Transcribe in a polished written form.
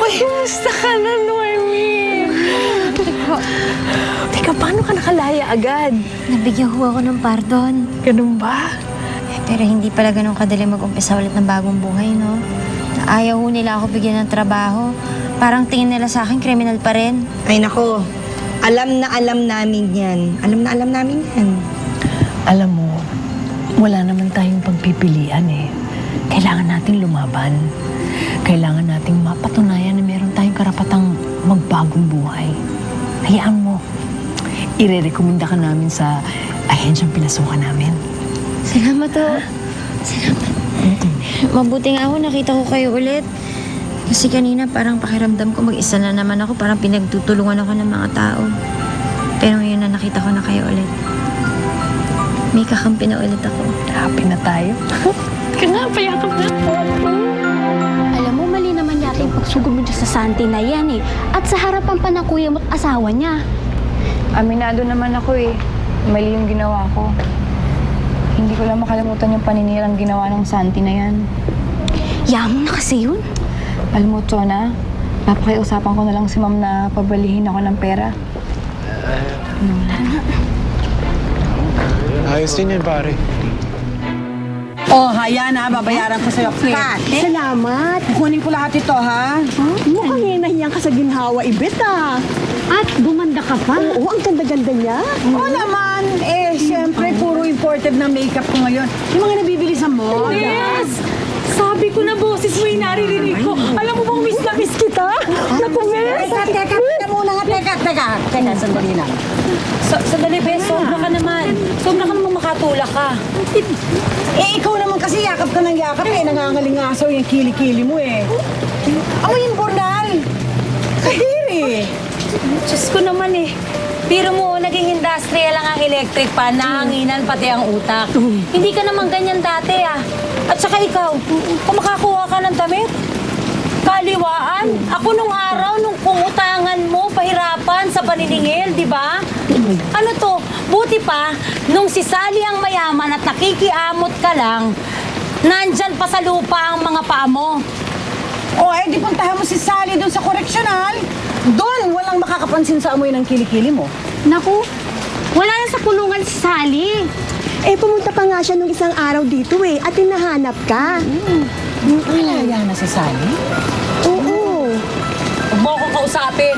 Uy, kumusta ka na, Normie? Teka, paano ka nakalaya agad? Nabigyan ho ako ng pardon. Ganun ba? Pero hindi pala ganun kadali mag-umpisa ulit ng bagong buhay, no? Ayaw ho nila ako bigyan ng trabaho. Parang tingin nila sa akin, kriminal pa rin. Ay nako, alam namin yan. Alam namin yan. Alam mo, wala naman tayong pagpipilian eh. Kailangan nating lumaban. Kailangan nating mapatunayan na meron tayong karapatang magbagong buhay. Hayaan mo, ire-recommenda ka namin sa ahensyang pinasukan namin. Salamat ho. Salamat. Mabuti nga ako, nakita ko kayo ulit. Kasi kanina parang pakiramdam ko mag-isa na naman ako. Parang pinagtutulungan ako ng mga tao. Pero ngayon na nakita ko na kayo ulit. May kakampi na ulit ako. Happy na tayo. Ka nga, payakap na ako. Alam mo, mali naman yata yung pagsugod mo dyan sa Santi na yan eh. At sa harapan pa ng kuya mo at asawa niya. Aminado naman ako eh. Mali yung ginawa ko. Hindi ko lang makalimutan yung paninirang ginawa ng Santi na yan. Yaman na kasi yun. Alam mo, Chona, papakiusapan ko na lang si Ma'am na pabalihin ako ng pera. Ayos din yan, pare. Oh, ayan ha, babayaran ko sa'yo. Salamat. Kukunin ko lahat ito, ha? Mukhang hinahiyang ka sa ginhawa, Ibet ah. At gumanda ka pa. Oo, ang ganda-ganda niya. Oo naman. Eh, siyempre, puro imported na makeup ko ngayon. Yung mga nabibili sa mall. Yes! Sabi ko na boses mo yung naririnig ko. Alam mo bang miss na miss kita? Naku, miss! Teka muna nga. Teka, sandali lang. Sandali, Bes. Sobra ka naman. Sobra ka naman makatulak ka. Eh, ikaw naman kasi yakap ka ng yakap eh. Nangangalingasaw yung kili-kili mo eh. Amoy yung bornal. Kahiri. Diyos ko naman eh. Pero mo, naging industrial lang ang electric pan, nahanginan pati ang utak. Hindi ka naman ganyan dati ah. At saka ikaw, kung makakuha ka ng damit, kaliwaan. Ako nung araw, nung pungutangan mo, pahirapan sa paniningil, di ba? Ano to, buti pa, nung si Sally ang mayaman at nakikiamot ka lang, nandyan pa sa lupa ang mga paa mo. O, eh, di puntahan mo si Sally doon sa correctional. Doon, walang makakapansin sa amoy ng kilikili mo. Naku, wala na sa kulungan si Sally. Eh, pumunta pa nga siya nung isang araw dito eh, at hinahanap ka. Malaya na si Sally. Oo. Huwag mo akong kausapin.